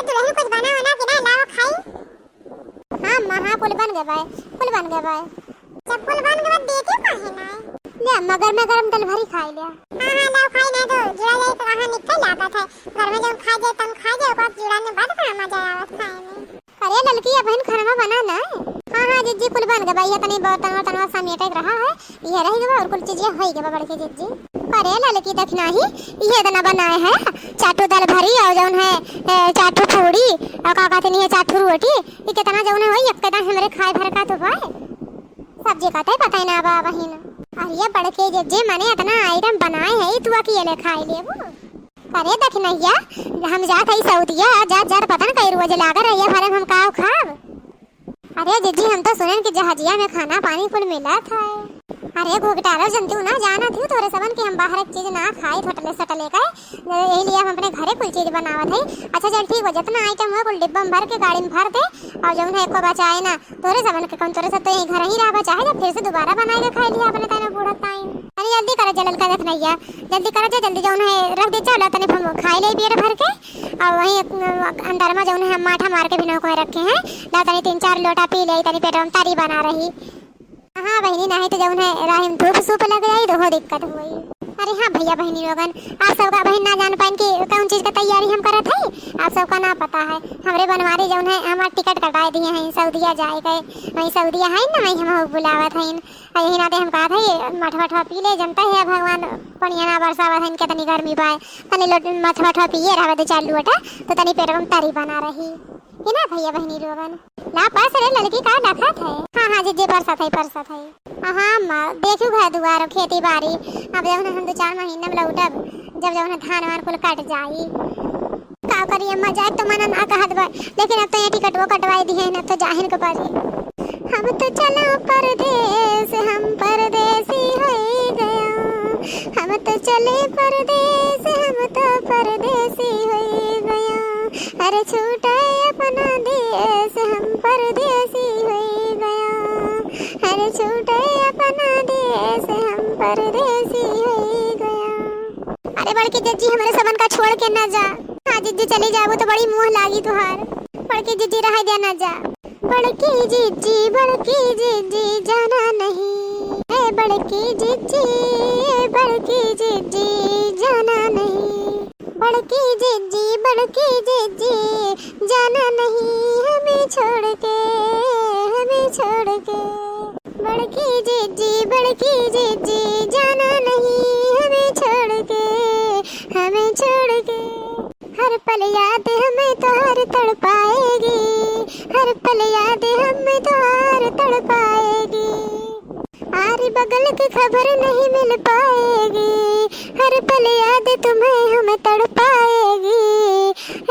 दुल्हन कुछ बना होना कि ना लाओ खाई। हां मां हां पुल बन गए भाई, पुल बन गए भाई। जब पुल बन गए देखे काहे ना ले मगर मैं गरम दाल भरी खाई लिया। हां हां लाओ खाई ना तो जुड़ा जाए तो कहां निकल जाता था। घर में जब खा जाए तब खा जाए और जुड़ा ने बाद का मजा आवत खाए में। अरे लड़की बहन खाना बनाना है। हां हां जिज्जी पुल बन गए भाई तनी बर्तन तनवा समेट रहा है ये रही गवा और कुछ चीजें होई गवा बड़के जिज्जी। अरे लड़की देखना ही ये दना बनाए है चाटू दाल भरी और जौन है चाटू पूड़ी और का कहते नहीं है चाटू रोटी ये कितना जौन है वही एकदा हमरे खाए भर का तो भाई सब्जी का तो पता ही ना बा बहिन। अरे ये बड़के जिज्जी माने इतना आइटम बनाए है तू अकेले खाए लेबो। अरे देखनैया हम जात हई सऊदिया जा जा पता न कई रोज लागर रहिए भरे हम का खाब। अरे जिज्जी हम तो सुनन कि जहाजिया में खाना पानी कुल मिला था। अरे घोगटारो जनतू ना जाना थी थोड़े सबन कि हम बाहर एक चीज ना खाए थोटले सटले का यही लिए हम अपने घरे कुल चीज बनावत है। अच्छा चल ठीक हो जितना आइटम हो कुल डिब्बा में भर के गाड़ी में भर दे और जौन है एको बचाए ना तोरे सबन के कौन तोरे सब तो यही घर ही रह चाहे जब फिर से दोबारा बनाए के खाई लिया अपने तने बूढ़ा टाइम। अरे जल्दी करे जलन का देखनैया जल्दी करे जल्दी जौन है रख दे चलो तने हम खाई ले पेट भर के और वही अंदर में जौन है माठा मार के भी नौको रखे हैं ला तनी 3-4 लोटा पी ले तनी पेट में तारी बना रही। हाँ बहनी नहीं तो जौन है राह में धूप सूप लग जाई तो हो दिक्कत हुई। अरे हाँ भैया बहनी लोगन आप सबका बहन ना जान पाइन कि कौन चीज का तैयारी हम करत है आप सबका ना पता है। हमरे बनवारी जौन है हमार टिकट कटाए दिए हैं सऊदिया जाए गए वही सऊदिया है ना वही हम बुलावत है यही नाते हम कहा था मठवा पी ले जनता है भगवान पनिया ना बरसावत है तनी गर्मी पाए तनी लोट मठवा पिए रहा दे चालू अटा तो तनी पेट में तारी बना रही है ना भैया बहनी लोगन ला पास रे लड़की का रखत है। हां हां जिज्जी परसत है हां मां देखू घर दुआर खेती बाड़ी अब जब हम 2-4 महीने में लौटब जब जब धान वान कुल कट जाई का करिए मजा तो मना ना कहत बा लेकिन अब तो ये टिकट वो कटवाई दी है ना तो जाहिन के पारी हम तो चलो परदेस हम परदेसी हो गया हम तो चले परदेस हम तो परदेसी हो गया अरे छूटा अपना देश हम परदेसी हो गया अरे छूटे अपना देश हम परदेसी हो गया। अरे बड़की जिज्जी हमारे सबन का छोड़ के ना जा। हाँ जिज्जी चली जाबो तो बड़ी मुंह लागी तुहार बड़की जिज्जी रह दे ना जा। बड़की जिज्जी जाना नहीं है बड़की जिज्जी जाना नहीं बड़की जिज्जी जाना नहीं हमें छोड़ के बड़की जिज्जी जाना नहीं हमें छोड़ के हर पल याद हमें तो हर तड़पाएगी हर पल याद हमें तो हर तड़पाएगी आरी बगल की खबर नहीं मिल पाएगी हर पल याद तुम्हें हमें तड़पाएगी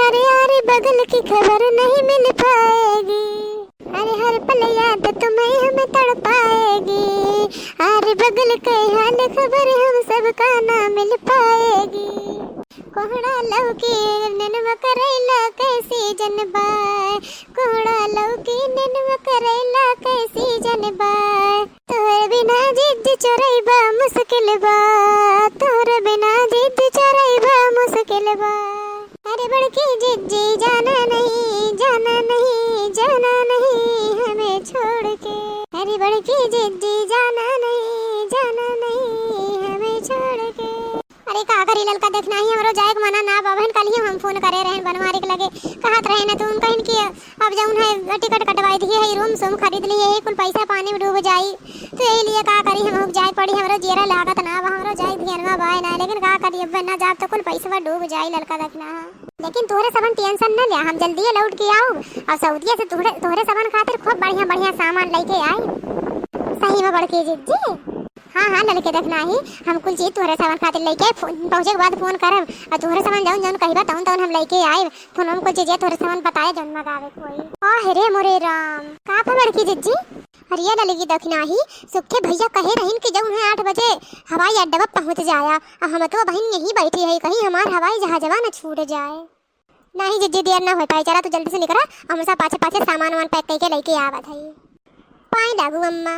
अरे आरी बगल की खबर नहीं मिल पाएगी अरे हर पल याद तुम्हें हमें तड़पाएगी अरे बगल के हाल खबर हम सबका ना मिल पाएगी कोहड़ा लौकी ननवा करेला कैसी जनबाय कोहड़ा लौकी ननवा करेला कैसी जनबाय तोहर बिना जिद चोरैबा मुश्किल बा तोहर बिना जिद चोरैबा मुश्किल बा अरे बड़की जिज्जी जाना नहीं हमें छोड़ के अरे बड़की जिज्जी जाना नहीं हमें छोड़ के। अरे का करी ललका देखना ही हमरो जाए मना ना बहन कल ही हम फोन करे रहन बनवारी के लगे कहत रहे ना तुम कहिन कि अब जौन है टिकट कटवाई दिए है रूम सूम खरीद लिए है कुल पैसा पानी में डूब जाई तो यही लिए का करी हम हुक जाए पड़ी हमरो जेरा लागत ना हमरो जाए ध्यानवा बाय ना लेकिन का करी अब ना जाब तो कुल पैसा डूब जाई ललका देखना लेकिन तोहरे सबन टेंशन न ले हम जल्दी लौट के आऊ और सऊदिया से तोहरे सबन खातिर खूब बढ़िया सामान लेके आई सही में बड़की जिज्जी। हाँ लड़के देखना ही हम कुल चीज तोहरे सामान खातिर लेके पहुंचे के बाद फोन करब और तोहरे सामान जौन कहबा तौन हम लेके आए फोन हम कुछ चीज तोहरे सामान बताए जौन मंगावे कोई आ रे मोरे राम का पर लड़की जिज्जी। अरे ये लड़की देखना ही सुखे भैया कहे रहिन कि जौन है 8 बजे हवाई अड्डा पहुंच जाया और हम तो बहन यहीं बैठी है कहीं हमार हवाई जहाजवा न छूट जाए। नहीं जिज्जी देर ना हो पाई चला तो जल्दी से निकला हम सब पाछे सामान वान पैक करके लेके आवत है पाई लागू अम्मा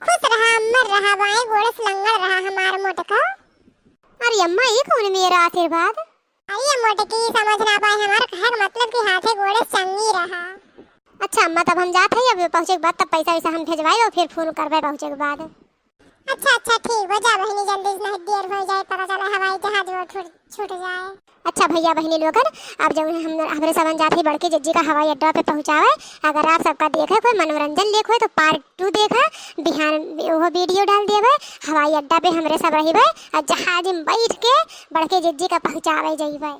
खुश रहा अमर रहा बाई गोड़स लंगड़ रहा हमार मोटका। अरे अम्मा ये कौन मेरा आशीर्वाद। अरे मोटकी समझ ना पाए हमारा कहने का मतलब कि हाथे गोड़े चंगी रहा। अच्छा अम्मा तब हम जाते हैं, अब पहुँचे के बाद तब पैसा वैसा हम भेजवाए और फिर फोन करवाए पहुँचे के बाद। अच्छा ठीक हो जा बहनी, जल्दी नहीं देर हो जाए, पता चला हवाई जहाज वो छूट जाए। अच्छा भैया बहनी लोगन, अब जब हम हमारे सामान जाते ही बड़के जज्जी का हवाई अड्डा पे पहुँचावे। अगर आप सबका देखे कोई मनोरंजन लेख हो तो पार्ट 2 देखा, बिहान वो वीडियो डाल देवे। हवाई अड्डा पे हमरे सब रही और जहाज में बैठ के बड़के जज्जी का पहुँचावे जाइए।